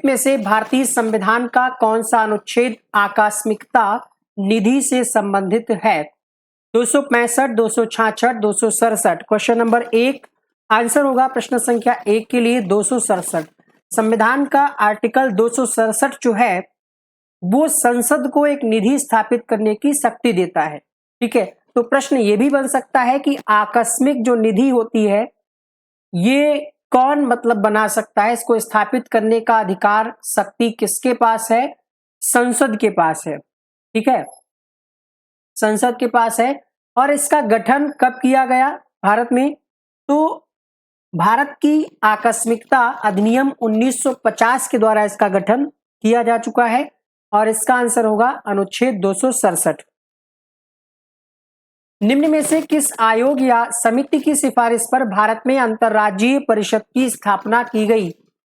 में से भारतीय संविधान का कौन सा अनुच्छेद आकस्मिकता निधि से संबंधित है? 265, 266, 267। क्वेश्चन नंबर 1 आंसर होगा प्रश्न संख्या 1 के लिए 267। संविधान का आर्टिकल 267 जो है वो संसद को एक निधि स्थापित करने की शक्ति देता है। ठीक है, तो प्रश्न ये भी बन सकता है कि आकस्मिक जो निधि होती है ये कौन मतलब बना सकता है, इसको स्थापित करने का अधिकार शक्ति किसके पास है? संसद के पास है। ठीक है, संसद के पास है। और इसका गठन कब किया गया भारत में? तो भारत की आकस्मिकता अधिनियम 1950 के द्वारा इसका गठन किया जा चुका है और इसका आंसर होगा अनुच्छेद 267। निम्न में से किस आयोग या समिति की सिफारिश पर भारत में अंतर्राज्यीय परिषद की स्थापना की गई?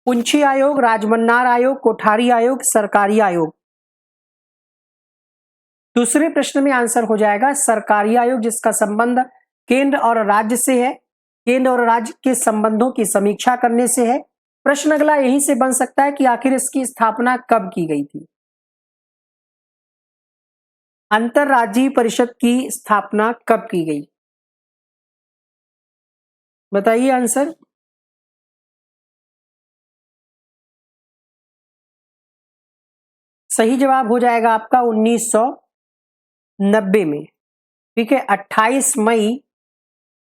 पुंछी आयोग, राजमन्नार आयोग, कोठारी आयोग, सरकारी आयोग। दूसरे प्रश्न में आंसर हो जाएगा सरकारी आयोग, जिसका संबंध केंद्र और राज्य से है, केंद्र और राज्य के संबंधों की समीक्षा करने से है। प्रश्न अगला यहीं से बन सकता है कि आखिर इसकी स्थापना कब की गई थी? अंतर्राज्यीय परिषद की स्थापना कब की गई? बताइए आंसर। सही जवाब हो जाएगा आपका 1990 में। ठीक है, 28 मई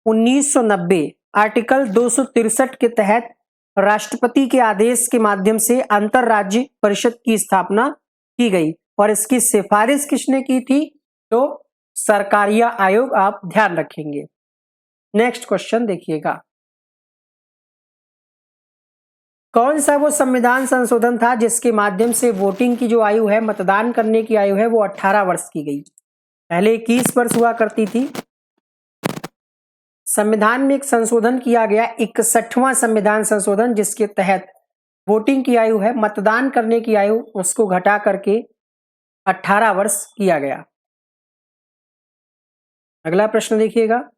1990 आर्टिकल 263 के तहत राष्ट्रपति के आदेश के माध्यम से अंतर्राज्यीय परिषद की स्थापना की गई और इसकी सिफारिश किसने की थी? तो सरकारिया आयोग, आप ध्यान रखेंगे। नेक्स्ट क्वेश्चन देखिएगा, कौन सा वो संविधान संशोधन था जिसके माध्यम से वोटिंग की जो आयु है, मतदान करने की आयु है, वो 18 वर्ष की गई? पहले 21 वर्ष हुआ करती थी। संविधान में एक संशोधन किया गया, 61वां संविधान संशोधन, जिसके तहत वोटिंग की आयु है, मतदान करने की आयु, उसको घटा करके 18 वर्ष किया गया। अगला प्रश्न देखिएगा,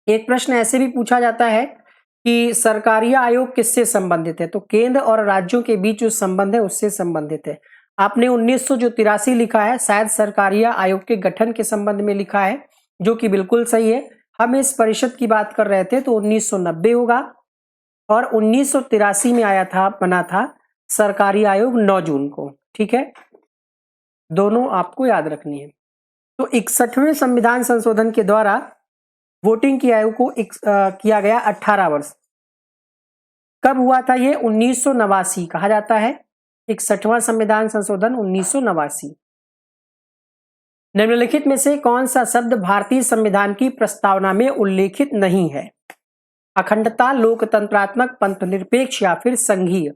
एक प्रश्न ऐसे भी पूछा जाता है कि सरकारिया आयोग किससे संबंधित है? तो केंद्र और राज्यों के बीच जो संबंध है उससे संबंधित है। आपने 1983 लिखा है, शायद सरकारिया आयोग के गठन के संबंध में लिखा है, जो कि बिल्कुल सही है। हम इस परिषद की बात कर रहे थे तो 1990 होगा और 1983 में आया था, बना था सरकारी आयोग 9 जून को। ठीक है, दोनों आपको याद रखनी है। तो 61वें संविधान संशोधन के द्वारा वोटिंग की आयु को किया गया 18 वर्ष। कब हुआ था ये? 1989 कहा जाता है। 61वां संविधान संशोधन 1989। निम्नलिखित में से कौन सा शब्द भारतीय संविधान की प्रस्तावना में उल्लेखित नहीं है? अखंडता, लोकतंत्रात्मक, पंथनिरपेक्ष या फिर संघीय।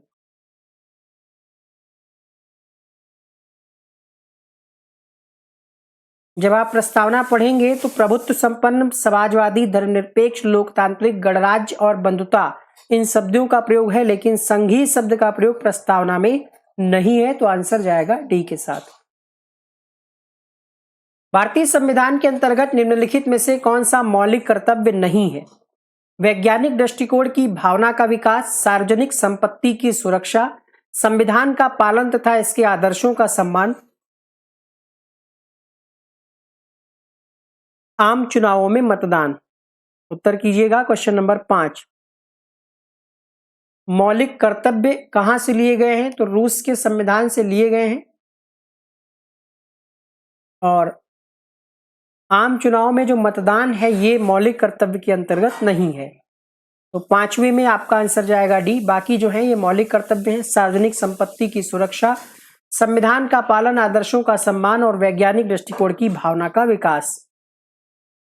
जब आप प्रस्तावना पढ़ेंगे तो प्रभुत्व संपन्न, समाजवादी, धर्मनिरपेक्ष, लोकतांत्रिक, गणराज्य और बंधुता, इन शब्दों का प्रयोग है, लेकिन संघीय शब्द का प्रयोग प्रस्तावना में नहीं है। तो आंसर जाएगा डी के साथ। भारतीय संविधान के अंतर्गत निम्नलिखित में से कौन सा मौलिक कर्तव्य नहीं है? वैज्ञानिक दृष्टिकोण की भावना का विकास, सार्वजनिक संपत्ति की सुरक्षा, संविधान का पालन तथा इसके आदर्शों का सम्मान, आम चुनावों में मतदान। उत्तर कीजिएगा क्वेश्चन नंबर 5। मौलिक कर्तव्य कहां से लिए गए हैं? तो रूस के संविधान से लिए गए हैं। और आम चुनाव में जो मतदान है ये मौलिक कर्तव्य के अंतर्गत नहीं है। तो 5वें में आपका आंसर जाएगा डी। बाकी जो है ये मौलिक कर्तव्य हैं, सार्वजनिक संपत्ति की सुरक्षा, संविधान का पालन, आदर्शों का सम्मान और वैज्ञानिक दृष्टिकोण की भावना का विकास।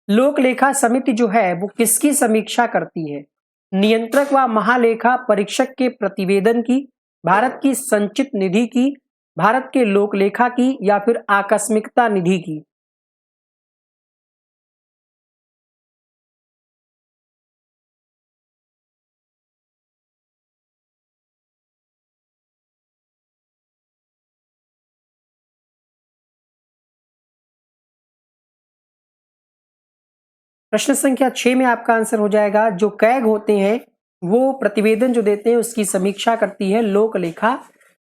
लोक लेखा समिति जो है वो किसकी समीक्षा करती है? नियंत्रक व महालेखा परीक्षक के प्रतिवेदन की, भारत की संचित निधि की, भारत के लोक लेखा की या फिर आकस्मिकता निधि की? प्रश्न संख्या 6 में आपका आंसर हो जाएगा जो कैग होते हैं वो प्रतिवेदन जो देते हैं उसकी समीक्षा करती है लोक लेखा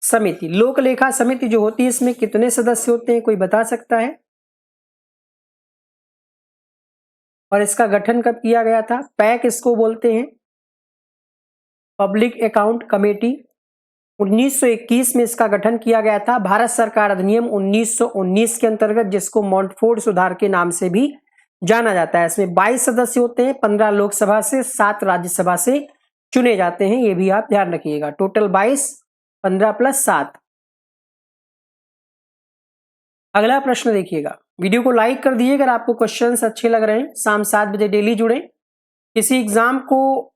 समिति। लोक लेखा समिति जो होती है इसमें कितने सदस्य होते हैं, कोई बता सकता है? और इसका गठन कब किया गया था? पैक इसको बोलते हैं, पब्लिक अकाउंट कमेटी। 1921 में इसका गठन किया गया था। भारत सरकार अधिनियम 1919 के अंतर्गत, जिसको मॉन्टफोर्ड सुधार के नाम से भी जाना जाता है। इसमें 22 सदस्य होते हैं, 15 लोकसभा से, 7 राज्यसभा से चुने जाते हैं, ये भी आप ध्यान रखिएगा। Total 22, 15 plus 7। अगला प्रश्न देखिएगा। वीडियो को लाइक कर दीजिए अगर आपको क्वेश्चंस अच्छे लग रहे हैं। शाम 7 बजे डेली जुड़े। किसी एग्जाम को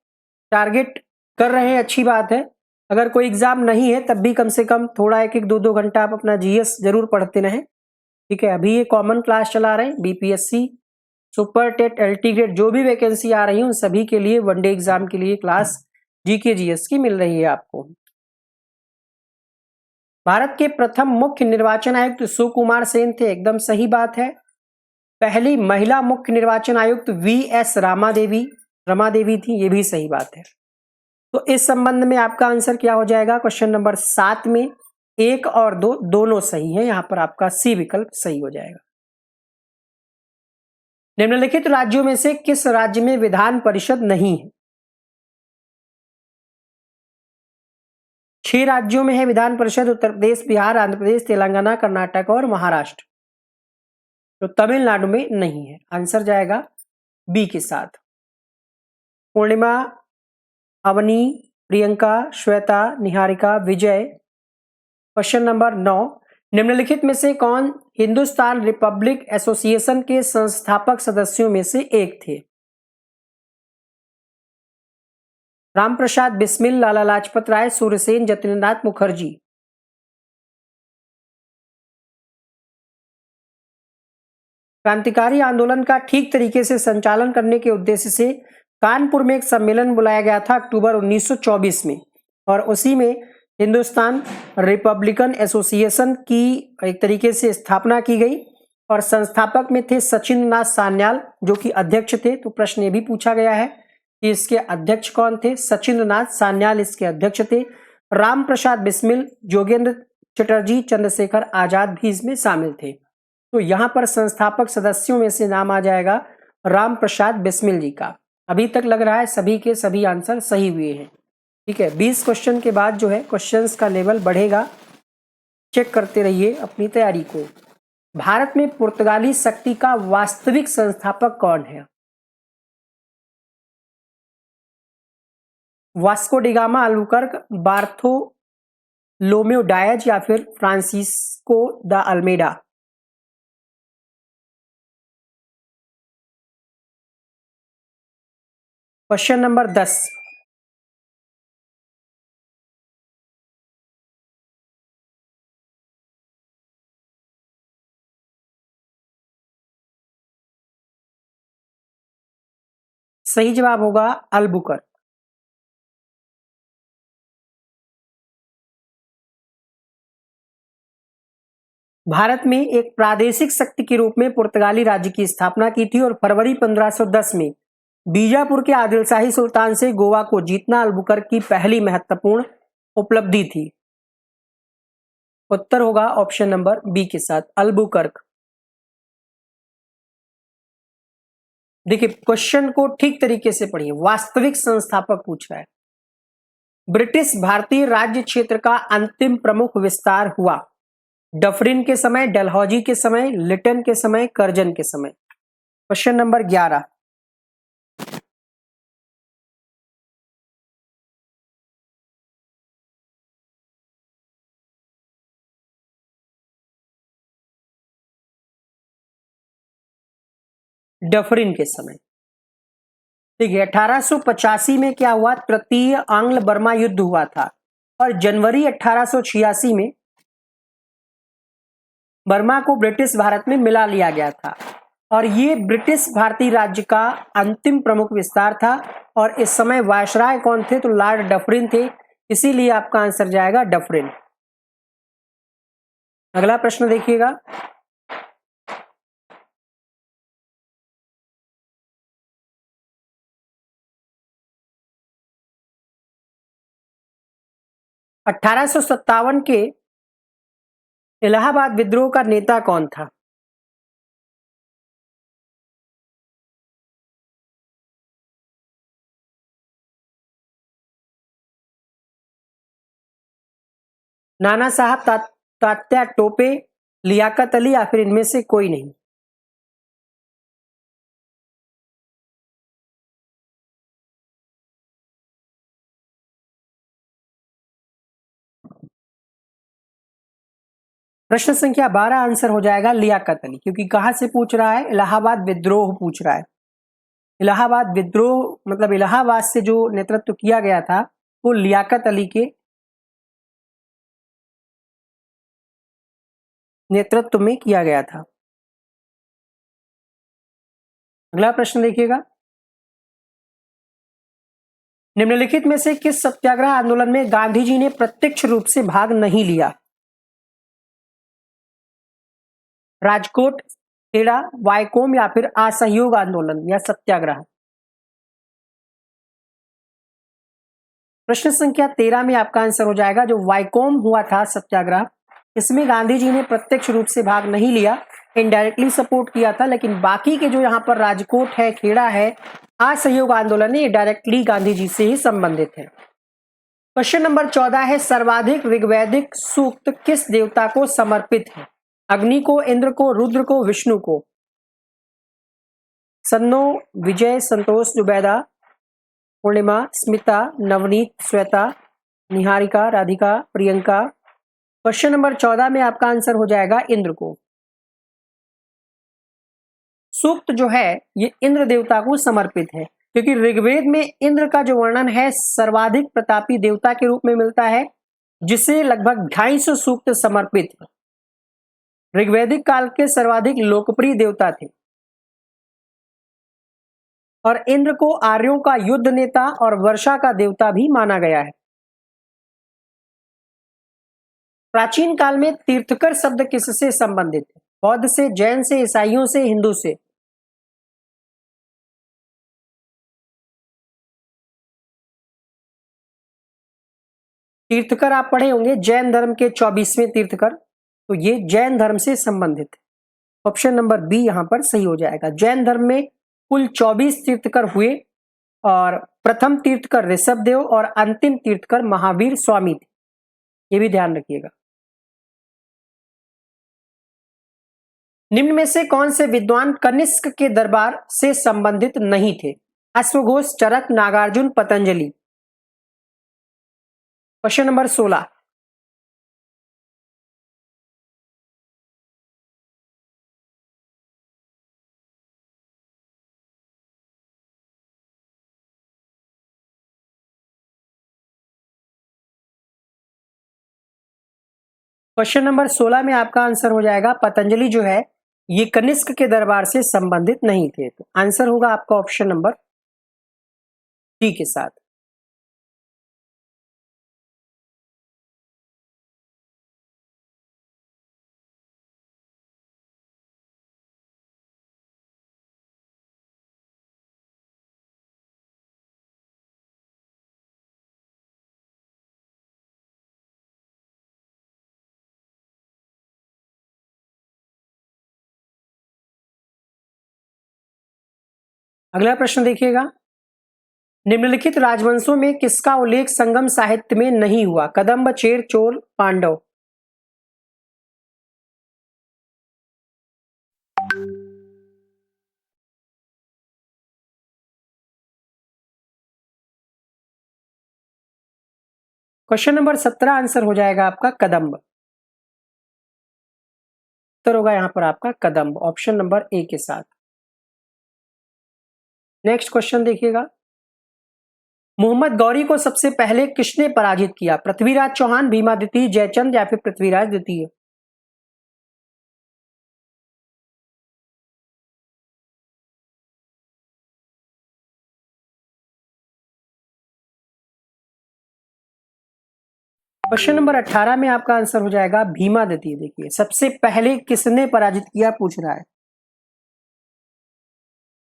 टारगेट कर रहे हैं, अच्छी बात है। अगर कोई एग्जाम नहीं है तब भी कम से कम थोड़ा 1-1, 2-2 घंटा आप अपना जीएस जरूर पढ़ते रहें, ठीक है। अभी ये कॉमन क्लास चला रहे हैं, BPSC, super TET, LT grade, जो भी वैकेंसी आ रही है उन सभी के लिए वनडे एग्जाम के लिए क्लास जीके जीएस की मिल रही है आपको। भारत के प्रथम मुख्य निर्वाचन आयुक्त सुकुमार सेन थे, एकदम सही बात है। पहली महिला मुख्य निर्वाचन आयुक्त वीएस रमा देवी थी, ये भी सही बात है। तो इस संबंध में आपका आंसर क्या हो जाएगा? क्वेश्चन नंबर 7 में 1 और 2 दोनों सही है, यहां पर आपका सी विकल्प सही हो जाएगा। निम्नलिखित राज्यों में से किस राज्य में विधान परिषद नहीं है? 6 राज्यों में है विधान परिषद, उत्तर प्रदेश, बिहार, आंध्र प्रदेश, तेलंगाना, कर्नाटक और महाराष्ट्र। तो तमिलनाडु में नहीं है। आंसर जाएगा बी के साथ। पूर्णिमा, अवनी, प्रियंका, श्वेता, निहारिका, विजय। क्वेश्चन नंबर 9, निम्नलिखित में से कौन हिंदुस्तान रिपब्लिक एसोसिएशन के संस्थापक सदस्यों में से एक थे? रामप्रसाद बिस्मिल, लाला लाजपत राय, सूर्यसेन, जतिन्द्रनाथ मुखर्जी। क्रांतिकारी आंदोलन का ठीक तरीके से संचालन करने के उद्देश्य से कानपुर में एक सम्मेलन बुलाया गया था अक्टूबर 1924 में, और उसी में हिंदुस्तान रिपब्लिकन एसोसिएशन की एक तरीके से स्थापना की गई, और संस्थापक में थे सचिंद्र नाथ सान्याल जो कि अध्यक्ष थे। तो प्रश्न ये भी पूछा गया है कि इसके अध्यक्ष कौन थे? सचिंद्र नाथ सान्याल इसके अध्यक्ष थे। राम प्रसाद बिस्मिल, जोगेंद्र चटर्जी, चंद्रशेखर आजाद भी इसमें शामिल थे। तो यहां पर संस्थापक सदस्यों में से नाम आ जाएगा राम प्रसाद बिस्मिल जी का। अभी तक लग रहा है सभी के सभी आंसर सही हुए हैं, ठीक है। 20 क्वेश्चन के बाद जो है क्वेश्चंस का लेवल बढ़ेगा, चेक करते रहिए अपनी तैयारी को। भारत में पुर्तगाली शक्ति का वास्तविक संस्थापक कौन है? Vasco da Gama, Albuquerque, Bartholomew Dias या फिर Francisco de Almeida. Question number 10, सही जवाब होगा अल्बुकर्क। भारत में एक प्रादेशिक शक्ति के रूप में पुर्तगाली राज्य की स्थापना की थी, और फरवरी 1510 में बीजापुर के आदिलशाही सुल्तान से गोवा को जीतना अल्बुकर्क की पहली महत्वपूर्ण उपलब्धि थी। उत्तर होगा ऑप्शन नंबर बी के साथ, अल्बुकर्क। देखिए क्वेश्चन को ठीक तरीके से पढ़िए, वास्तविक संस्थापक पूछ रहा है। ब्रिटिश भारतीय राज्य क्षेत्र का अंतिम प्रमुख विस्तार हुआ डफरिन के समय, डलहौजी के समय, लिटन के समय, कर्जन के समय। क्वेश्चन नंबर 11, डफरिन के समय। देखिए 1885 में क्या हुआ? तृतीय आंग्ल बर्मा युद्ध हुआ था, और जनवरी 1886 में बर्मा को ब्रिटिश भारत में मिला लिया गया था, और ये ब्रिटिश भारतीय राज्य का अंतिम प्रमुख विस्तार था। और इस समय वायसराय कौन थे? तो लॉर्ड डफरिन थे, इसीलिए आपका आंसर जाएगा डफरिन। अगला प्रश्न देखिएगा। 1857 के इलाहाबाद विद्रोह का नेता कौन था? नाना साहब, तात्या टोपे, लियाकत अली या फिर इनमें से कोई नहीं? प्रश्न संख्या 12 आंसर हो जाएगा लियाकत अली, क्योंकि कहां से पूछ रहा है? इलाहाबाद विद्रोह पूछ रहा है। इलाहाबाद विद्रोह मतलब इलाहाबाद से जो नेतृत्व किया गया था वो लियाकत अली के नेतृत्व में किया गया था। अगला प्रश्न देखिएगा, निम्नलिखित में से किस सत्याग्रह आंदोलन में गांधी जी ने प्रत्यक्ष रूप से भाग नहीं लिया? राजकोट, खेड़ा, वायकोम या फिर असहयोग आंदोलन या सत्याग्रह? प्रश्न संख्या 13 में आपका आंसर हो जाएगा जो वायकोम हुआ था सत्याग्रह, इसमें गांधी जी ने प्रत्यक्ष रूप से भाग नहीं लिया, इनडायरेक्टली सपोर्ट किया था। लेकिन बाकी के जो यहाँ पर राजकोट है, खेड़ा है, असहयोग आंदोलन है, डायरेक्टली गांधी जी से ही संबंधित है। क्वेश्चन नंबर 14 है, सर्वाधिक ऋग्वैदिक सूक्त किस देवता को समर्पित है? अग्नि को, इंद्र को, रुद्र को, विष्णु को? सन्नो, विजय, संतोष, जुबैदा, पूर्णिमा, स्मिता, नवनीत, श्वेता, निहारिका, राधिका, प्रियंका? क्वेश्चन नंबर 14 में आपका आंसर हो जाएगा इंद्र को। सूक्त जो है ये इंद्र देवता को समर्पित है, क्योंकि ऋग्वेद में इंद्र का जो वर्णन है सर्वाधिक प्रतापी देवता के रूप में मिलता है, जिसे लगभग 250 सूक्त समर्पित है। ऋग्वैदिक काल के सर्वाधिक लोकप्रिय देवता थे और इंद्र को आर्यों का युद्ध नेता और वर्षा का देवता भी माना गया है। प्राचीन काल में तीर्थकर शब्द किससे संबंधित है? बौद्ध से, जैन से, ईसाइयों से, हिंदू से? तीर्थकर आप पढ़े होंगे, जैन धर्म के 24वें तीर्थकर, तो ये जैन धर्म से संबंधित है। ऑप्शन नंबर बी यहां पर सही हो जाएगा। जैन धर्म में कुल 24 तीर्थकर हुए और प्रथम तीर्थकर ऋषभदेव और अंतिम तीर्थकर महावीर स्वामी थे, ये भी ध्यान रखिएगा। निम्न में से कौन से विद्वान कनिष्क के दरबार से संबंधित नहीं थे? अश्वघोष, Charaka, Nagarjuna, Patanjali? Question number 16, question number 16 में आपका आंसर हो जाएगा पतंजलि जो है ये कनिष्क के दरबार से संबंधित नहीं थे, तो आंसर होगा आपका ऑप्शन नंबर डी के साथ। अगला प्रश्न देखिएगा, निम्नलिखित राजवंशों में किसका उल्लेख संगम साहित्य में नहीं हुआ? Kadamba, Chera, Chola, Pandava? Question number 17 answer हो जाएगा आपका कदंब। उत्तर होगा यहां पर आपका कदंब, ऑप्शन नंबर ए के साथ। नेक्स्ट क्वेश्चन देखिएगा, मोहम्मद गौरी को सबसे पहले किसने पराजित किया? पृथ्वीराज चौहान, भीमादित्य, जयचंद या फिर पृथ्वीराज द्वितीय? क्वेश्चन नंबर 18 में आपका आंसर हो जाएगा भीमादित्य। देखिए सबसे पहले किसने पराजित किया पूछ रहा है।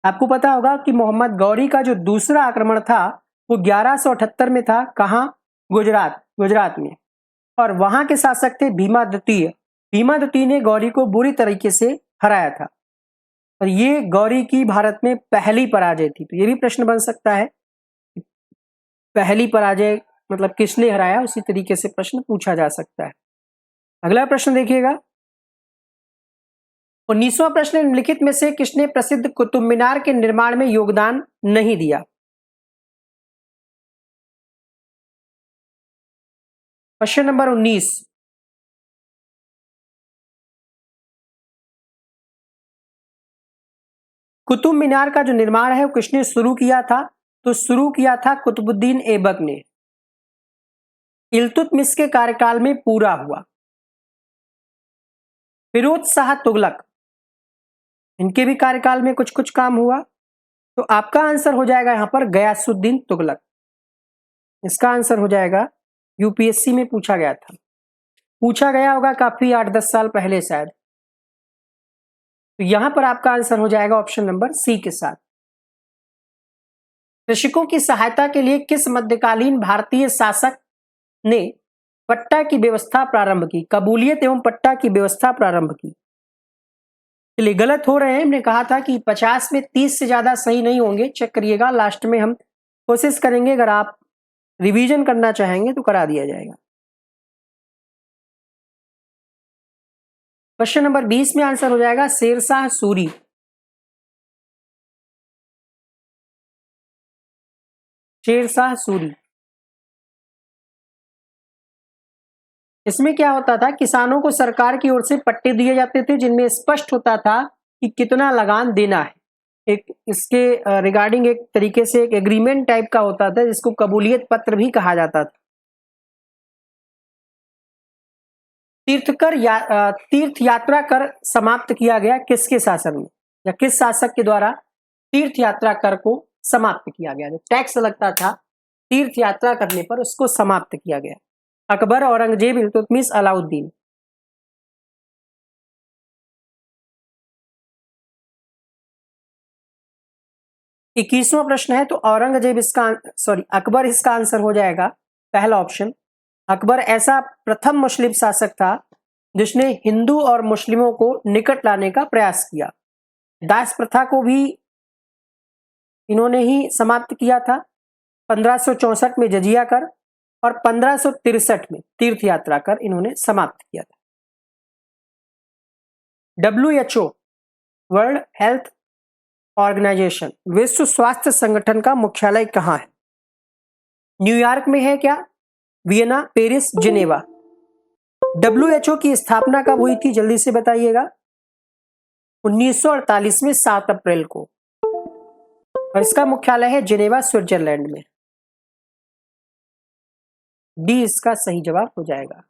आपको पता होगा कि मोहम्मद गौरी का जो दूसरा आक्रमण था वो 1178 में था। कहां? गुजरात में, और वहां के शासक थे भीमा द्वितीय। भीमा द्वितीय ने गौरी को बुरी तरीके से हराया था, और ये गौरी की भारत में पहली पराजय थी। तो ये भी प्रश्न बन सकता है, पहली पराजय मतलब किसने हराया, उसी तरीके से प्रश्न पूछा जा सकता है। अगला प्रश्न देखिएगा, 19वां प्रश्न, निम्नलिखित में से किसने प्रसिद्ध कुतुब मीनार के निर्माण में योगदान नहीं दिया? क्वेश्चन नंबर 19, कुतुब मीनार का जो निर्माण है वो किसने शुरू किया था? तो शुरू किया था कुतुबुद्दीन ऐबक ने। इल्तुतमिश के कार्यकाल में पूरा हुआ। फिरोज शाह तुगलक, इनके भी कार्यकाल में कुछ कुछ काम हुआ। तो आपका आंसर हो जाएगा यहां पर गयासुद्दीन तुगलक। इसका आंसर हो जाएगा, यूपीएससी में पूछा गया था, पूछा गया होगा काफी 8-10 साल पहले शायद। तो यहां पर आपका आंसर हो जाएगा ऑप्शन नंबर सी के साथ। कृषकों की सहायता के लिए किस मध्यकालीन भारतीय शासक ने पट्टा की व्यवस्था प्रारंभ की? कबूलियत एवं पट्टा की व्यवस्था प्रारंभ की। चलिए, गलत हो रहे हैं, हमने कहा था कि 50 में 30 से ज्यादा सही नहीं होंगे, चेक करिएगा, लास्ट में हम कोशिश करेंगे, अगर आप रिवीजन करना चाहेंगे तो करा दिया जाएगा। क्वेश्चन नंबर 20 में आंसर हो जाएगा शेरशाह सूरी। शेरशाह सूरी, इसमें क्या होता था, किसानों को सरकार की ओर से पट्टे दिए जाते थे जिनमें स्पष्ट होता था कि कितना लगान देना है। एक इसके रिगार्डिंग एक तरीके से एक एग्रीमेंट टाइप का होता था, जिसको कबूलियत पत्र भी कहा जाता था। तीर्थ यात्रा कर समाप्त किया गया किसके शासन में, या किस शासक के द्वारा तीर्थ यात्रा कर को समाप्त किया गया? जो टैक्स लगता था तीर्थ यात्रा करने पर, उसको समाप्त किया गया। अकबर, औरंगजेब, इल्तुतमिश, अलाउद्दीन। इक्कीसवां प्रश्न है, तो औरंगजेब अकबर इसका आंसर हो जाएगा पहला ऑप्शन। अकबर ऐसा प्रथम मुस्लिम शासक था जिसने हिंदू और मुस्लिमों को निकट लाने का प्रयास किया। दास प्रथा को भी इन्होंने ही समाप्त किया था। 1564 में जजिया कर और 1563 में तीर्थ यात्रा कर इन्होंने समाप्त किया था। WHO वर्ल्ड हेल्थ ऑर्गेनाइजेशन, विश्व स्वास्थ्य संगठन का मुख्यालय कहां है? न्यूयॉर्क में है क्या, वियना, पेरिस, जिनेवा? WHO की स्थापना कब हुई थी, जल्दी से बताइएगा? 1948 में 7 अप्रैल को, और इसका मुख्यालय है जिनेवा, स्विट्जरलैंड में। डी इसका सही जवाब हो जाएगा।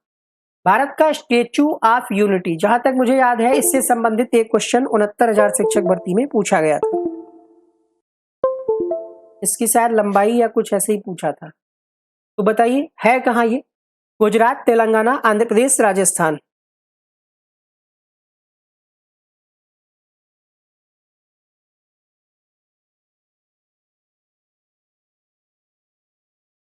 भारत का स्टेच्यू ऑफ यूनिटी, जहां तक मुझे याद है, इससे संबंधित एक क्वेश्चन 69,000 शिक्षक भर्ती में पूछा गया था। इसकी शायद लंबाई या कुछ ऐसे ही पूछा था। तो बताइए है कहां ये? गुजरात, तेलंगाना, आंध्र प्रदेश, राजस्थान?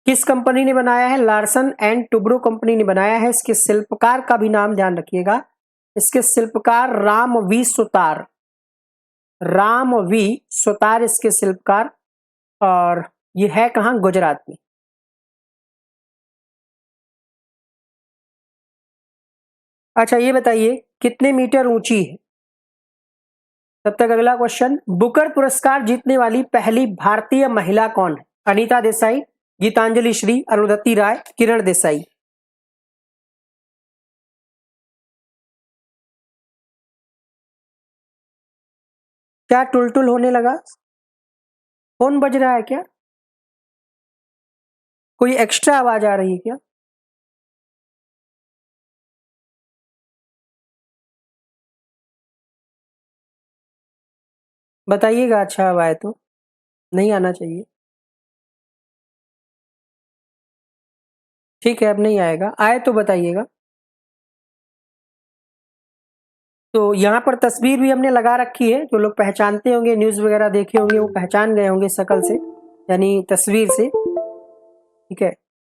किस कंपनी ने बनाया है? लार्सन एंड टुब्रो कंपनी ने बनाया है। इसके शिल्पकार का भी नाम ध्यान रखिएगा, इसके शिल्पकार राम वी सुतार, राम वी सुतार इसके शिल्पकार, और ये है कहां? गुजरात में। अच्छा, ये बताइए कितने मीटर ऊंची है? तब तक अगला क्वेश्चन, बुकर पुरस्कार जीतने वाली पहली भारतीय महिला कौन है? अनीता देसाई, गीतांजलि श्री, अरुंधति राय, किरण देसाई? क्या टुलटुल होने लगा? फोन बज रहा है क्या? कोई एक्स्ट्रा आवाज आ रही है क्या? बताइएगा, अच्छा आवाज है तो, नहीं आना चाहिए। ठीक है, अब नहीं आएगा, आए तो बताइएगा। तो यहाँ पर तस्वीर भी हमने लगा रखी है, जो लोग पहचानते होंगे, न्यूज वगैरह देखे होंगे, वो पहचान गए होंगे शक्ल से, यानी तस्वीर से। ठीक है,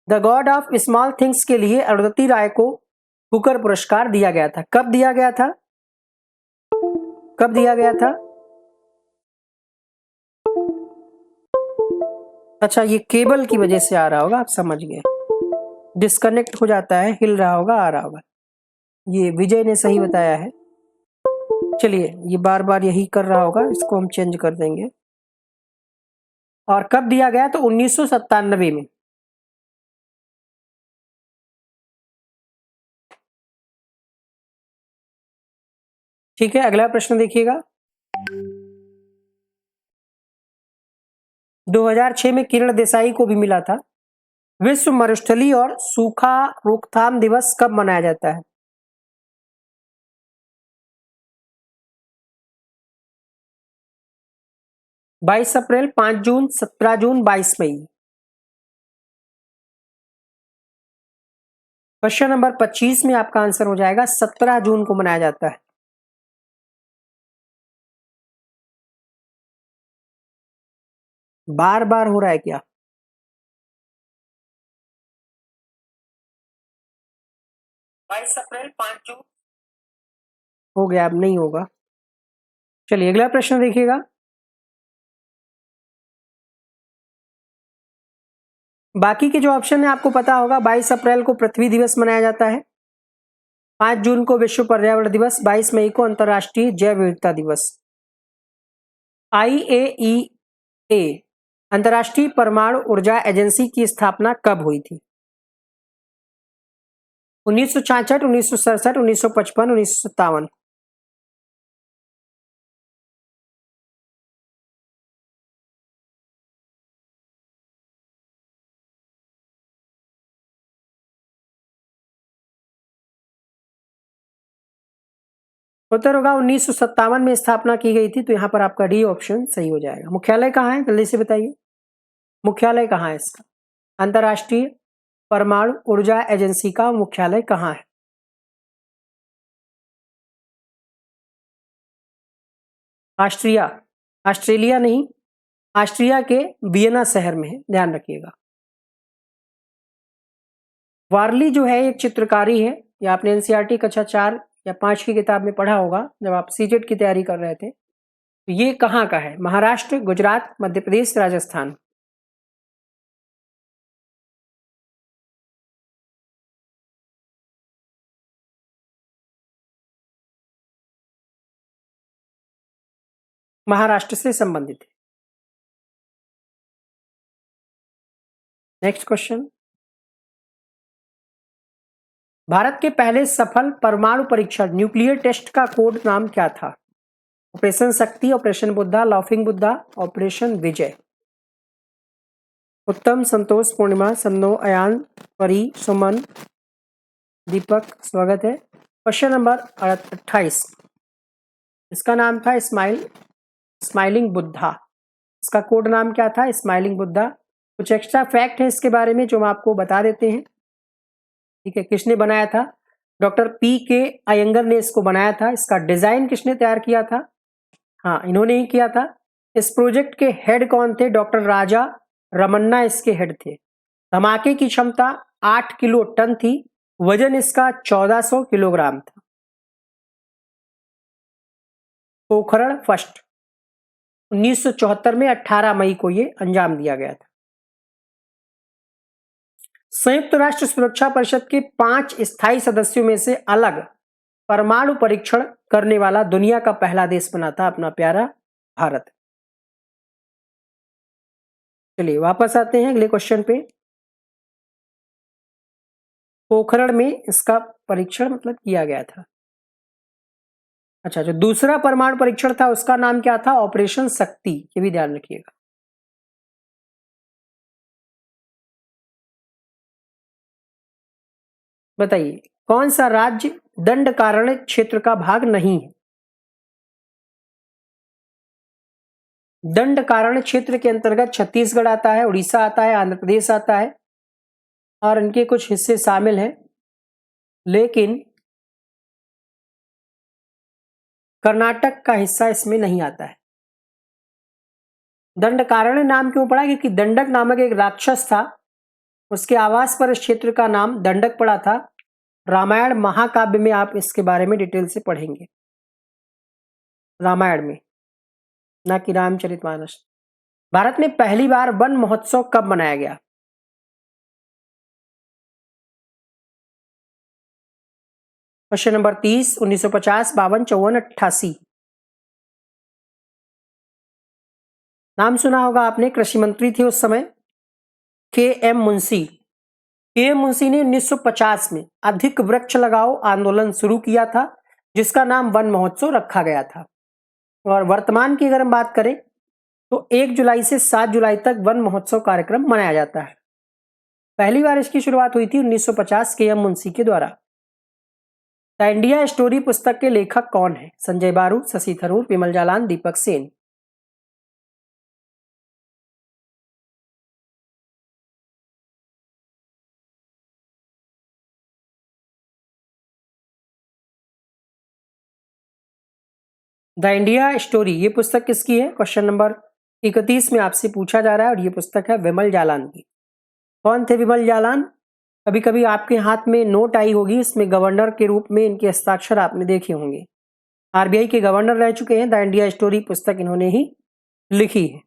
the God of small things के लिए अरुंधति राय को बुकर पुरस्कार दिया गया था। कब दिया गया था? कब दिया गया था? अच्छा, ये केबल की वजह से आ रहा होगा, आप समझ गए, डिस्कनेक्ट हो जाता है, हिल रहा होगा, आ रहा होगा। ये विजय ने सही बताया है। चलिए, ये बार बार यही कर रहा होगा, इसको हम चेंज कर देंगे। और कब दिया गया? तो 1997 में। ठीक है, अगला प्रश्न देखिएगा। 2006 में किरण देसाई को भी मिला था। विश्व मरुस्थलीय और सूखा रोकथाम दिवस कब मनाया जाता है? 22 अप्रैल, 5 जून, 17 जून, 22 मई। क्वेश्चन नंबर 25 में आपका आंसर हो जाएगा 17 जून को मनाया जाता है। बार बार हो रहा है क्या? 22 अप्रैल, 5 जून हो गया, अब नहीं होगा। चलिए, अगला प्रश्न देखिएगा। बाकी के जो ऑप्शन है आपको पता होगा। 22 अप्रैल को पृथ्वी दिवस मनाया जाता है, 5 जून को विश्व पर्यावरण दिवस, 22 मई को अंतर्राष्ट्रीय जैव विविधता दिवस। IAEA अंतर्राष्ट्रीय परमाणु ऊर्जा एजेंसी की स्थापना कब हुई थी? 1966, 1967, 1955, 1957। उत्तर होगा 1957 में स्थापना की गई थी। तो यहाँ पर आपका डी ऑप्शन सही हो जाएगा। मुख्यालय कहाँ है, जल्दी से बताइए, मुख्यालय कहाँ है इसका? अंतर्राष्ट्रीय परमाणु ऊर्जा एजेंसी का मुख्यालय कहाँ है? ऑस्ट्रिया, ऑस्ट्रेलिया नहीं, ऑस्ट्रिया के वियना शहर में है, ध्यान रखिएगा। वारली जो है एक चित्रकारी है, या आपने एनसीईआरटी कक्षा 4 या 5 की किताब में पढ़ा होगा जब आप सीटेट की तैयारी कर रहे थे। तो ये कहाँ का है? महाराष्ट्र, गुजरात, मध्य प्रदेश, राजस्थान। महाराष्ट्र से संबंधित है। Next question. भारत के पहले सफल परमाणु परीक्षण न्यूक्लियर टेस्ट का कोड नाम क्या था? Operation Shakti, operation Buddha, laughing Buddha, operation Vijay. Uttam, Santosh, पूर्णिमा, सन्नो, अयान, परी, सुमन, दीपक, स्वागत है। क्वेश्चन नंबर 28, इसका नाम था स्माइलिंग बुद्धा। इसका कोड नाम क्या था? स्माइलिंग बुद्धा। कुछ एक्स्ट्रा फैक्ट है इसके बारे में जो हम आपको बता देते हैं। ठीक है, किसने बनाया था? डॉक्टर PK अयंगर ने इसको बनाया था। इसका डिजाइन किसने तैयार किया था? हाँ, इन्होंने ही किया था। इस प्रोजेक्ट के हेड कौन थे? डॉक्टर राजा रमन्ना इसके हेड थे। धमाके की क्षमता 8 किलो टन थी, वजन इसका 1400 किलोग्राम था। पोखरण फर्स्ट 1974 में 18 मई को ये अंजाम दिया गया था। संयुक्त राष्ट्र सुरक्षा परिषद के 5 स्थायी सदस्यों में से अलग परमाणु परीक्षण करने वाला दुनिया का पहला देश बना था अपना प्यारा भारत। चलिए वापस आते हैं अगले क्वेश्चन पे। पोखरण में इसका परीक्षण मतलब किया गया था। अच्छा, जो दूसरा परमाणु परीक्षण था उसका नाम क्या था? ऑपरेशन शक्ति, ये भी ध्यान रखिएगा। बताइए कौन सा राज्य दंडकारण्य क्षेत्र का भाग नहीं है? दंडकारण्य क्षेत्र के अंतर्गत छत्तीसगढ़ आता है, उड़ीसा आता है, आंध्र प्रदेश आता है और इनके कुछ हिस्से शामिल हैं, लेकिन कर्नाटक का हिस्सा इसमें नहीं आता है। दंडकारण्य नाम क्यों पड़ा? क्योंकि दंडक नामक एक राक्षस था उसके आवास पर इस क्षेत्र का नाम दंडक पड़ा था। रामायण महाकाव्य में आप इसके बारे में डिटेल से पढ़ेंगे, रामायण में, ना कि रामचरितमानस। भारत में पहली बार वन महोत्सव कब मनाया गया? Question number 30, 1950, 52, 54, 88। नाम सुना होगा आपने, कृषि मंत्री थे उस समय के एम मुंशी। के एम मुंशी ने 1950 में अधिक वृक्ष लगाओ आंदोलन शुरू किया था, जिसका नाम वन महोत्सव रखा गया था। और वर्तमान की अगर हम बात करें तो 1 जुलाई से 7 जुलाई तक वन महोत्सव कार्यक्रम मनाया जाता है। पहली बार इसकी शुरुआत हुई थी 1950 के एम मुंशी के द्वारा। द इंडिया स्टोरी पुस्तक के लेखक कौन है? संजय बारू, शशि थरूर, विमल जालान, दीपक सेन। द इंडिया स्टोरी ये पुस्तक किसकी है? क्वेश्चन नंबर 31 में आपसे पूछा जा रहा है और ये पुस्तक है विमल जालान की। कौन थे विमल जालान? कभी कभी आपके हाथ में नोट आई होगी, इसमें गवर्नर के रूप में इनके हस्ताक्षर आपने देखे होंगे। आरबीआई के गवर्नर रह चुके हैं। द इंडिया स्टोरी पुस्तक इन्होंने ही लिखी है।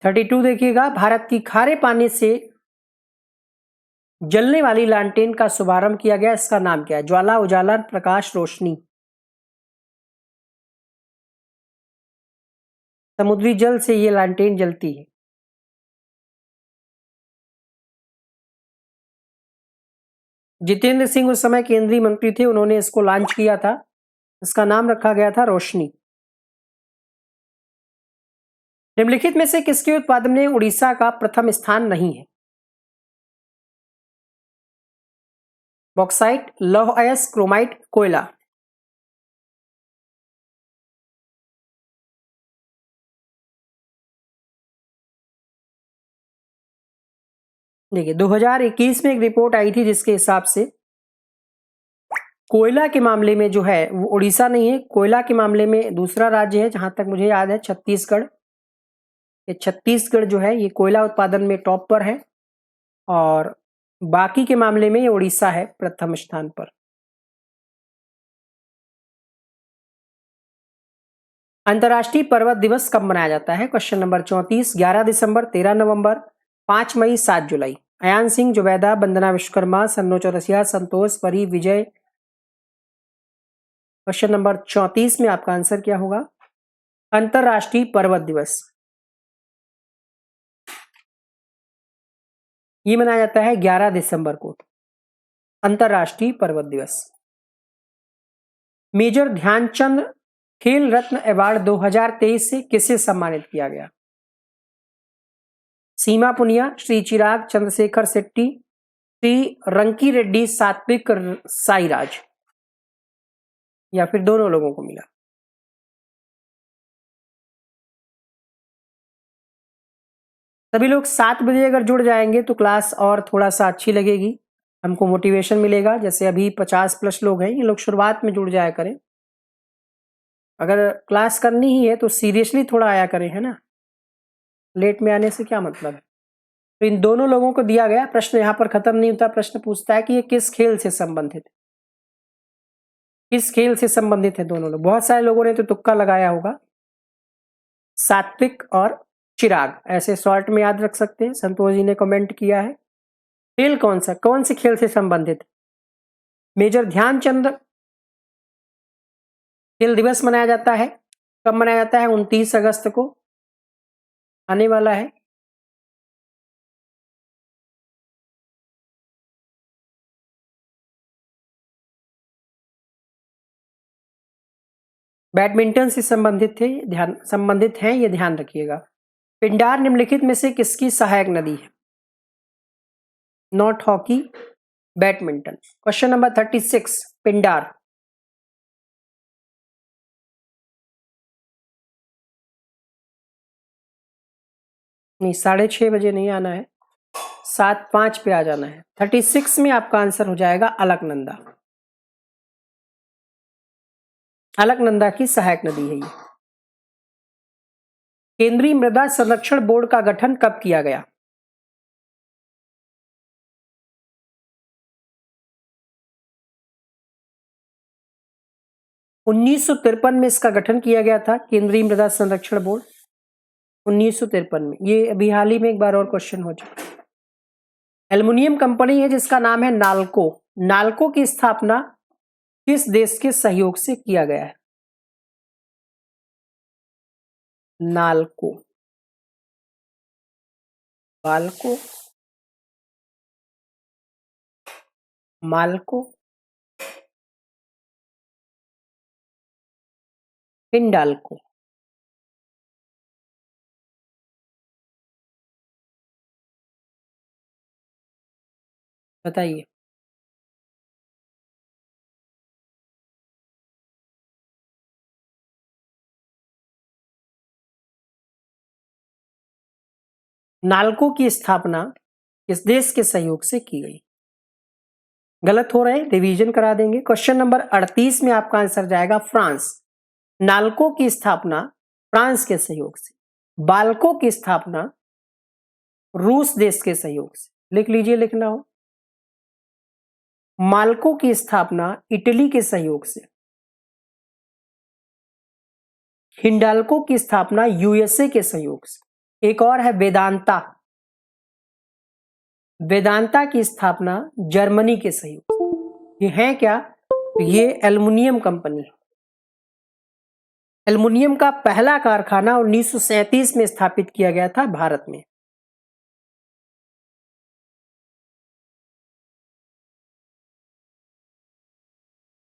32 देखिएगा, भारत की खारे पानी से जलने वाली लालटेन का शुभारंभ किया गया, इसका नाम क्या है? ज्वाला, उजाला, प्रकाश, रोशनी। समुद्री जल से ये लालटेन जलती है। जितेंद्र सिंह उस समय केंद्रीय मंत्री थे, उन्होंने इसको लॉन्च किया था, इसका नाम रखा गया था रोशनी। निम्नलिखित में से किसके उत्पादन में उड़ीसा का प्रथम स्थान नहीं है? बॉक्साइट, लौह अयस्क, क्रोमाइट, कोयला। देखिए 2021 में एक रिपोर्ट आई थी जिसके हिसाब से कोयला के मामले में जो है वो उड़ीसा नहीं है, कोयला के मामले में दूसरा राज्य है, जहां तक मुझे याद है छत्तीसगढ़। ये छत्तीसगढ़ जो है ये कोयला उत्पादन में टॉप पर है और बाकी के मामले में ये उड़ीसा है प्रथम स्थान पर। अंतर्राष्ट्रीय पर्वत दिवस कब मनाया जाता है? क्वेश्चन नंबर 34, 11 दिसंबर, 13 नवंबर, 5 मई, 7 जुलाई। अयान सिंह, जुबैदा, वंदना विश्वकर्मा, सन्नो चौरसिया, संतोष, परी, विजय। क्वेश्चन नंबर 34 में आपका आंसर क्या होगा? अंतर्राष्ट्रीय पर्वत दिवस ये मनाया जाता है 11 दिसंबर को, अंतर्राष्ट्रीय पर्वत दिवस। मेजर ध्यानचंद खेल रत्न अवार्ड 2023 से किसे सम्मानित किया गया? सीमा पुनिया, श्री चिराग, चंद्रशेखर शेट्टी, श्री रंकी रेड्डी, सात्विक साईराज, या फिर दोनों लोगों को मिला? सभी लोग 7 बजे अगर जुड़ जाएंगे तो क्लास और थोड़ा सा अच्छी लगेगी, हमको मोटिवेशन मिलेगा। जैसे अभी 50+ लोग हैं, ये लोग शुरुआत में जुड़ जाया करें। अगर क्लास करनी ही है तो सीरियसली थोड़ा आया करें, है ना, लेट में आने से क्या मतलब है। तो इन दोनों लोगों को दिया गया प्रश्न यहाँ पर खत्म नहीं होता, प्रश्न पूछता है कि ये किस खेल से संबंधित है, किस खेल से संबंधित है दोनों लोग। बहुत सारे लोगों ने तो तुक्का लगाया होगा, सात्विक और चिराग, ऐसे शॉर्ट में याद रख सकते हैं। संतोष जी ने कमेंट किया है। खेल कौन सा, कौन से खेल से संबंधित? मेजर ध्यानचंद खेल दिवस मनाया जाता है, कब मनाया जाता है? 29 अगस्त को आने वाला है। बैडमिंटन से संबंधित थे, संबंधित हैं, ये ध्यान रखिएगा। पिंडार निम्नलिखित में से किसकी सहायक नदी है? Not hockey, badminton. Question number 36, Pindar. नहीं, 6:30 बजे नहीं आना है, 7:05 पे आ जाना है। 36 में आपका आंसर हो जाएगा अलकनंदा। अलकनंदा की सहायक नदी है ये। केंद्रीय मृदा संरक्षण बोर्ड का गठन कब किया गया? उन्नीस में इसका गठन किया गया था, केंद्रीय मृदा संरक्षण बोर्ड 1953 में। ये अभी हाल ही में एक बार और क्वेश्चन हो चुका। एल्युमिनियम कंपनी है जिसका नाम है नाल्को। नाल्को की स्थापना किस देश के सहयोग से किया गया है? नाल्को, बाल्को, माल्को, हिंडाल्को। बताइए। नाल्को की स्थापना किस देश के सहयोग से की गई? गलत हो रहे हैं, रिवीजन करा देंगे। क्वेश्चन नंबर 38 में आपका आंसर जाएगा फ्रांस। नाल्को की स्थापना फ्रांस के सहयोग से, बाल्को की स्थापना रूस देश के सहयोग से। लिख लीजिए, लिखना हो। माल्को की स्थापना इटली के सहयोग से, हिंडाल्को की स्थापना यूएसए के सहयोग से। एक और है वेदांता। वेदांता की स्थापना जर्मनी के सहयोग से। ये है क्या? ये एल्युमिनियम कंपनी। एल्युमिनियम का पहला कारखाना 1937 में स्थापित किया गया था भारत में।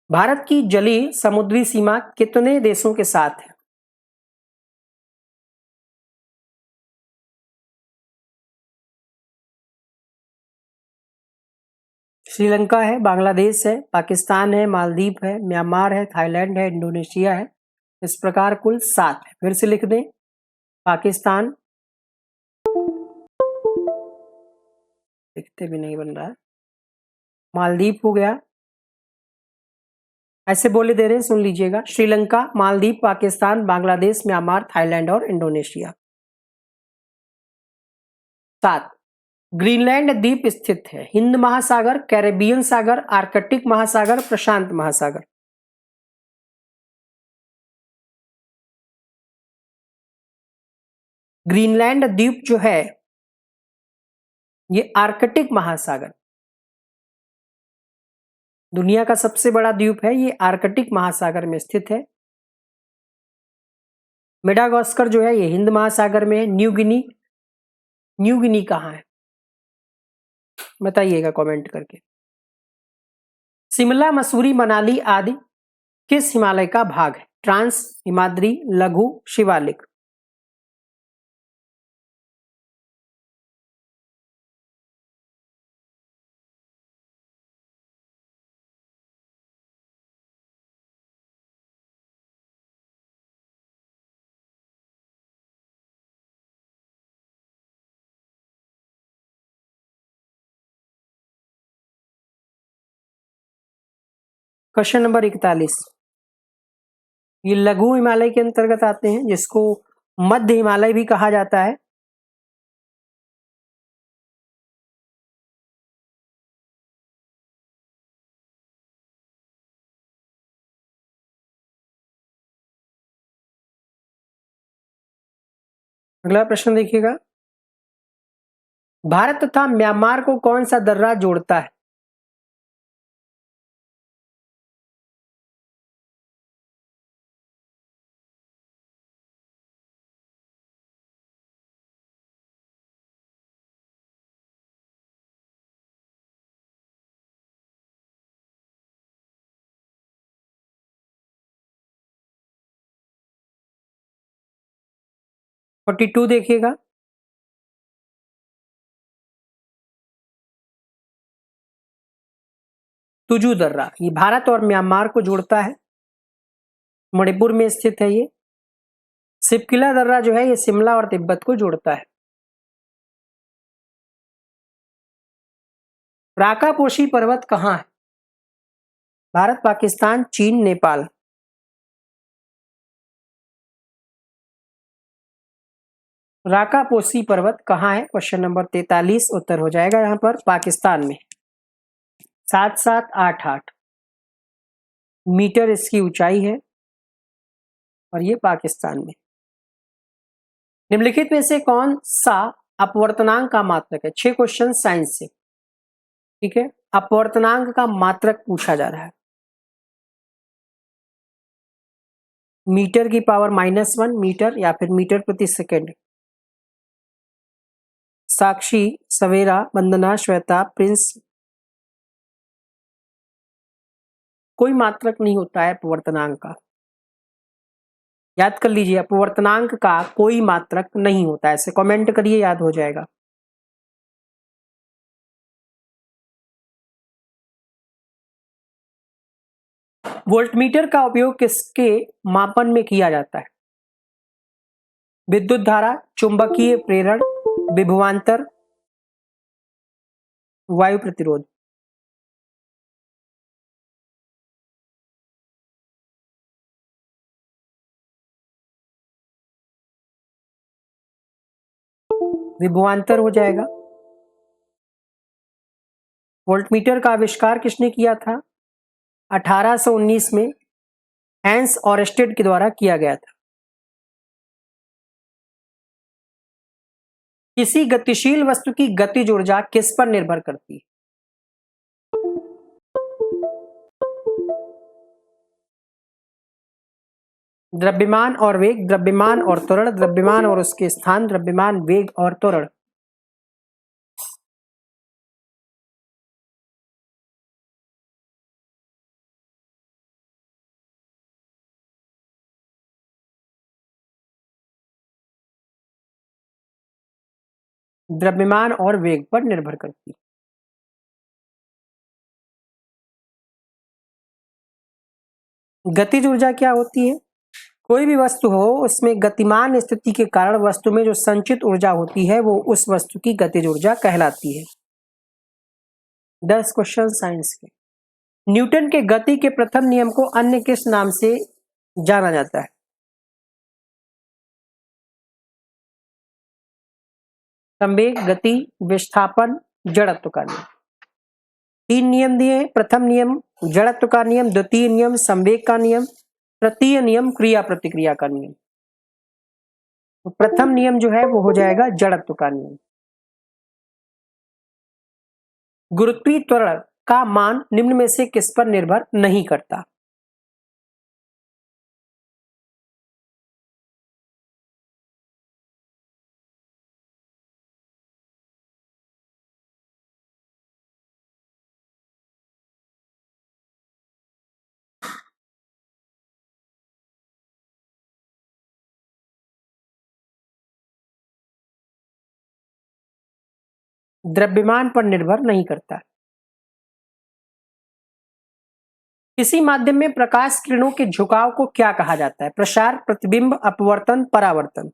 भारत की जलीय समुद्री सीमा कितने देशों के साथ है? श्रीलंका है, बांग्लादेश है, पाकिस्तान है, मालदीव है, म्यांमार है, थाईलैंड है, इंडोनेशिया है। इस प्रकार कुल 7 है। फिर से लिख दें। पाकिस्तान, लिखते भी नहीं बन रहा है। मालदीव हो गया, ऐसे बोले दे रहे हैं, सुन लीजिएगा। श्रीलंका, मालदीव, पाकिस्तान, बांग्लादेश, म्यांमार, थाईलैंड और इंडोनेशिया। 7। ग्रीनलैंड द्वीप स्थित है हिंद महासागर, कैरेबियन सागर, आर्कटिक महासागर, प्रशांत महासागर। ग्रीनलैंड द्वीप जो है ये आर्कटिक महासागर, दुनिया का सबसे बड़ा द्वीप है, ये आर्कटिक महासागर में स्थित है। मेडागास्कर जो है ये हिंद महासागर में है। न्यू गिनी कहाँ है? बताइएगा कमेंट करके। शिमला, मसूरी, मनाली आदि किस हिमालय का भाग है? ट्रांस, हिमाद्री, लघु, शिवालिक। Question number 41। ये लघु हिमालय के अंतर्गत आते हैं, जिसको मध्य हिमालय भी कहा जाता है। अगला प्रश्न देखिएगा। भारत तथा म्यांमार को कौन सा दर्रा जोड़ता है? और 42 देखिएगा। तुजू दर्रा, ये भारत और म्यांमार को जोड़ता है, मणिपुर में स्थित है ये। सिपकिला दर्रा जो है ये शिमला और तिब्बत को जोड़ता है। राकापोशी पर्वत कहाँ है? भारत, पाकिस्तान, चीन, नेपाल। राकापोसी पर्वत कहाँ है? क्वेश्चन नंबर 43 उत्तर हो जाएगा यहाँ पर पाकिस्तान में। 7788 मीटर इसकी ऊंचाई है और ये पाकिस्तान में। निम्नलिखित में से कौन सा अपवर्तनांक का मात्रक है? 6 क्वेश्चन साइंस से, ठीक है। अपवर्तनांक का मात्रक पूछा जा रहा है। मीटर की पावर -1 मीटर या फिर मीटर प्रति सेकेंड। साक्षी, सवेरा, वंदना, श्वेता, प्रिंस, कोई मात्रक नहीं होता है अपवर्तनांक का। याद कर लीजिए, अपवर्तनांक का कोई मात्रक नहीं होता है। ऐसे कमेंट करिए, याद हो जाएगा। वोल्टमीटर का उपयोग किसके मापन में किया जाता है? विद्युत धारा, चुंबकीय प्रेरण, विभवांतर, वायु प्रतिरोध। विभवांतर हो जाएगा। वोल्टमीटर का आविष्कार किसने किया था? 1819 में हैंस ऑरेस्टेड के द्वारा किया गया था। किसी गतिशील वस्तु की गतिज ऊर्जा किस पर निर्भर करती है? द्रव्यमान और वेग, द्रव्यमान और त्वरण, द्रव्यमान और उसके स्थान, द्रव्यमान, वेग और त्वरण। द्रव्यमान और वेग पर निर्भर करती है। गतिज ऊर्जा क्या होती है? कोई भी वस्तु हो, उसमें गतिमान स्थिति के कारण वस्तु में जो संचित ऊर्जा होती है वो उस वस्तु की गतिज ऊर्जा कहलाती है। 10 क्वेश्चन साइंस के। न्यूटन के गति के प्रथम नियम को अन्य किस नाम से जाना जाता है? संवेग, गति, विस्थापन, जड़त्व का नियम। 3 नियम दिए हैं। प्रथम नियम जड़त्व का नियम, द्वितीय नियम संवेग का नियम, तृतीय नियम क्रिया प्रतिक्रिया का नियम। तो प्रथम नियम जो है वो हो जाएगा जड़त्व का नियम। गुरुत्वीय त्वरण का मान निम्न में से किस पर निर्भर नहीं करता? द्रव्यमान पर निर्भर नहीं करता। किसी माध्यम में प्रकाश किरणों के झुकाव को क्या कहा जाता है? प्रसार, प्रतिबिंब, अपवर्तन, परावर्तन।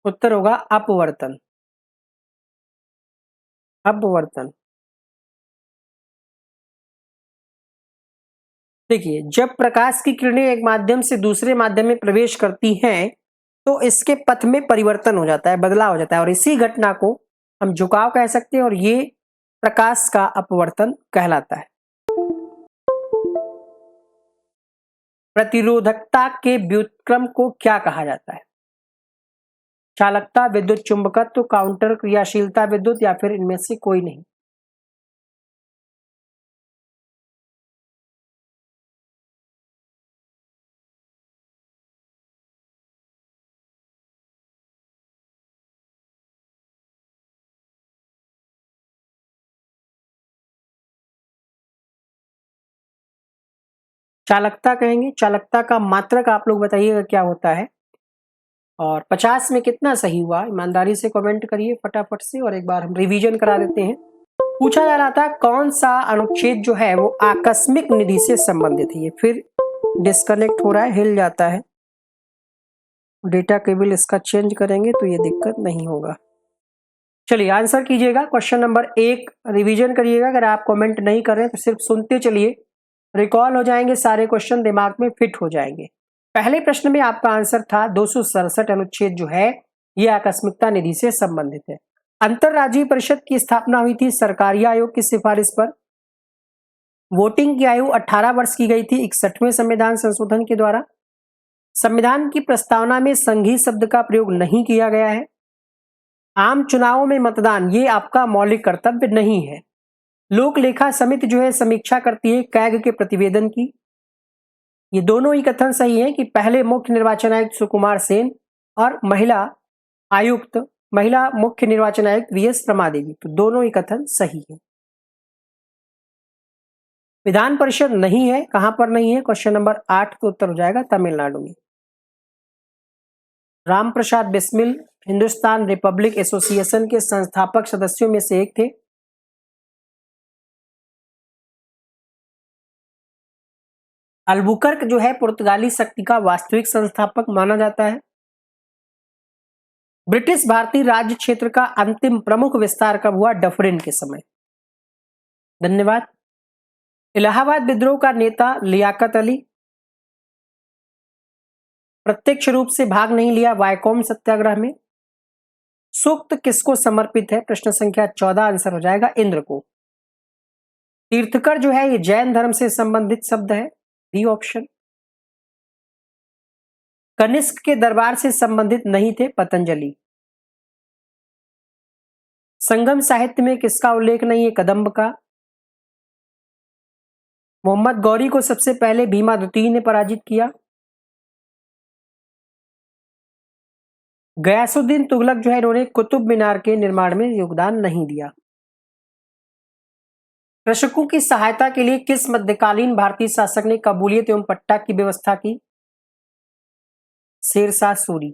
उत्तर होगा अपवर्तन। अपवर्तन। देखिए, जब प्रकाश की किरणें एक माध्यम से दूसरे माध्यम में प्रवेश करती हैं तो इसके पथ में परिवर्तन हो जाता है, बदलाव हो जाता है, और इसी घटना को हम झुकाव कह सकते हैं और ये प्रकाश का अपवर्तन कहलाता है। प्रतिरोधकता के व्युत्क्रम को क्या कहा जाता है? चालकता, विद्युत चुंबकत्व, काउंटर क्रियाशीलता विद्युत, या फिर इनमें से कोई नहीं। चालकता कहेंगे। चालकता का मात्रक आप लोग बताइएगा क्या होता है, और 50 में कितना सही हुआ ईमानदारी से कमेंट करिए फटाफट से, और एक बार हम रिवीजन करा देते हैं। पूछा जा रहा था कौन सा अनुच्छेद जो है वो आकस्मिक निधि से संबंधित है। ये फिर डिस्कनेक्ट हो रहा है, हिल जाता है। डेटा केबल इसका चेंज करेंगे तो ये दिक्कत नहीं होगा। चलिए आंसर कीजिएगा। क्वेश्चन नंबर 1 रिवीजन करिएगा, अगर आप कमेंट नहीं कर रहे हैं तो सिर्फ सुनते चलिए, रिकॉल हो जाएंगे, सारे क्वेश्चन दिमाग में फिट हो जाएंगे। पहले प्रश्न में आपका आंसर था 267 अनुच्छेद जो है ये आकस्मिकता निधि से संबंधित है। अंतरराज्यीय परिषद की स्थापना हुई थी सरकारी आयोग की सिफारिश पर। वोटिंग की आयु 18 वर्ष की गई थी 61वें संविधान संशोधन के द्वारा। संविधान की प्रस्तावना में संघीय शब्द का प्रयोग नहीं किया गया है। आम चुनावों में मतदान ये आपका मौलिक कर्तव्य नहीं है। लोक लेखा समिति जो है समीक्षा करती है कैग के प्रतिवेदन की। ये दोनों ही कथन सही है कि पहले मुख्य निर्वाचन आयुक्त सुकुमार सेन और महिला मुख्य निर्वाचन आयुक्त वीएस रमा देवी, तो दोनों ही कथन सही है। विधान परिषद नहीं है, कहां पर नहीं है? क्वेश्चन नंबर 8 का उत्तर हो जाएगा तमिलनाडु में। राम प्रसाद बिस्मिल हिंदुस्तान रिपब्लिक एसोसिएशन के संस्थापक सदस्यों में से एक थे। अल्बुकर्क जो है पुर्तगाली शक्ति का वास्तविक संस्थापक माना जाता है। ब्रिटिश भारतीय राज्य क्षेत्र का अंतिम प्रमुख विस्तार कब हुआ? डफरिन के समय। धन्यवाद। इलाहाबाद विद्रोह का नेता लियाकत अली। प्रत्यक्ष रूप से भाग नहीं लिया वायकोम सत्याग्रह में। सूक्त किसको समर्पित है? प्रश्न संख्या 14 आंसर हो जाएगा इंद्र को। तीर्थकर जो है ये जैन धर्म से संबंधित शब्द है, डी ऑप्शन। कनिष्क के दरबार से संबंधित नहीं थे पतंजलि। संगम साहित्य में किसका उल्लेख नहीं है? कदंब का। मोहम्मद गौरी को सबसे पहले भीमा द्वितीय ने पराजित किया। गयासुद्दीन तुगलक जो है इन्होंने कुतुब मीनार के निर्माण में योगदान नहीं दिया। कृषकों की सहायता के लिए किस मध्यकालीन भारतीय शासक ने कबूलियत एवं पट्टा की व्यवस्था की? शेरशाह सूरी।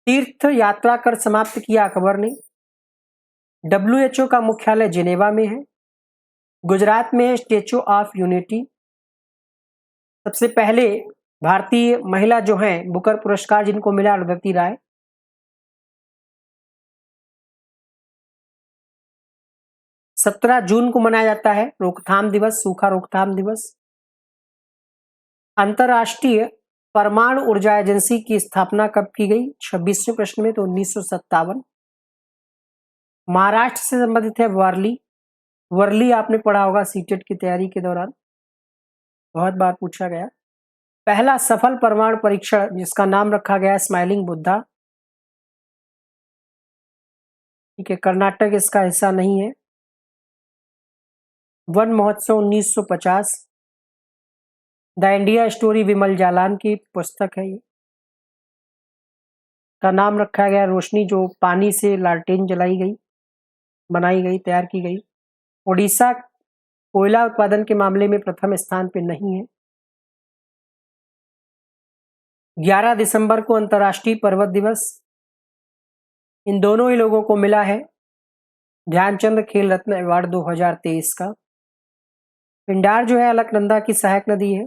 तीर्थ यात्रा कर समाप्त किया अकबर ने। WHO का मुख्यालय जिनेवा में है। गुजरात में स्टेच्यू ऑफ यूनिटी। सबसे पहले भारतीय महिला जो हैं बुकर पुरस्कार जिनको मिला अरुंधति राय। सत्रह जून को मनाया जाता है रोकथाम दिवस, सूखा रोकथाम दिवस। अंतरराष्ट्रीय परमाणु ऊर्जा एजेंसी की स्थापना कब की गई? 26वें प्रश्न में तो 1957। महाराष्ट्र से संबंधित है वर्ली। वर्ली आपने पढ़ा होगा सीटेट की तैयारी के दौरान, बहुत बार पूछा गया। पहला सफल परमाणु परीक्षण जिसका नाम रखा गया स्माइलिंग बुद्धा, ठीक है, कर्नाटक इसका हिस्सा नहीं है। वन महोत्सव 1950। द इंडिया स्टोरी विमल जालान की पुस्तक है, ये का नाम रखा गया रोशनी जो पानी से लालटेन जलाई गई, बनाई गई, तैयार की गई। उड़ीसा कोयला उत्पादन के मामले में प्रथम स्थान पे नहीं है। 11 दिसंबर को अंतर्राष्ट्रीय पर्वत दिवस। इन दोनों ही लोगों को मिला है ध्यानचंद खेल रत्न अवार्ड 2023 का। पिंडार जो है अलकनंदा की सहायक नदी है।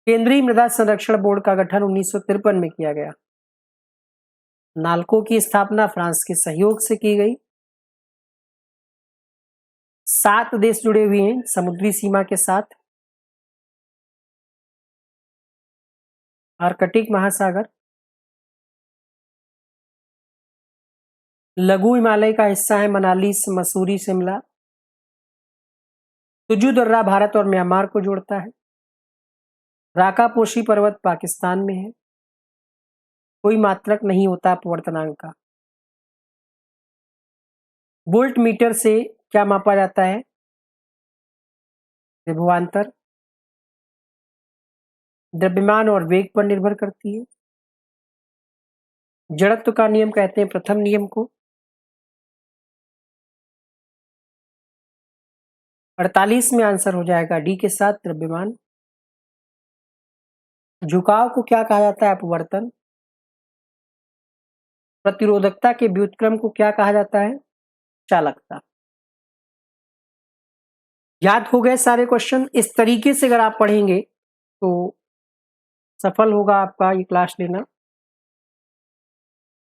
केंद्रीय मृदा संरक्षण बोर्ड का गठन 1953 में किया गया। नाल्को की स्थापना फ्रांस के सहयोग से की गई। 7 देश जुड़े हुए हैं समुद्री सीमा के साथ। आर्कटिक महासागर। लघु हिमालय का हिस्सा है मनाली, मसूरी, शिमला। तुजू दर्रा भारत और म्यांमार को जोड़ता है। राकापोशी पर्वत पाकिस्तान में है। कोई मात्रक नहीं होता अपवर्तनांक का। वोल्ट मीटर से क्या मापा जाता है? विभवांतर। द्रव्यमान और वेग पर निर्भर करती है। जड़त्व का नियम कहते हैं प्रथम नियम को। 48 में आंसर हो जाएगा डी के साथ द्रव्यमान। झुकाव को क्या कहा जाता है? अपवर्तन। प्रतिरोधकता के व्युत्क्रम को क्या कहा जाता है? चालकता। याद हो गए सारे क्वेश्चन? इस तरीके से अगर आप पढ़ेंगे तो सफल होगा आपका ये क्लास लेना।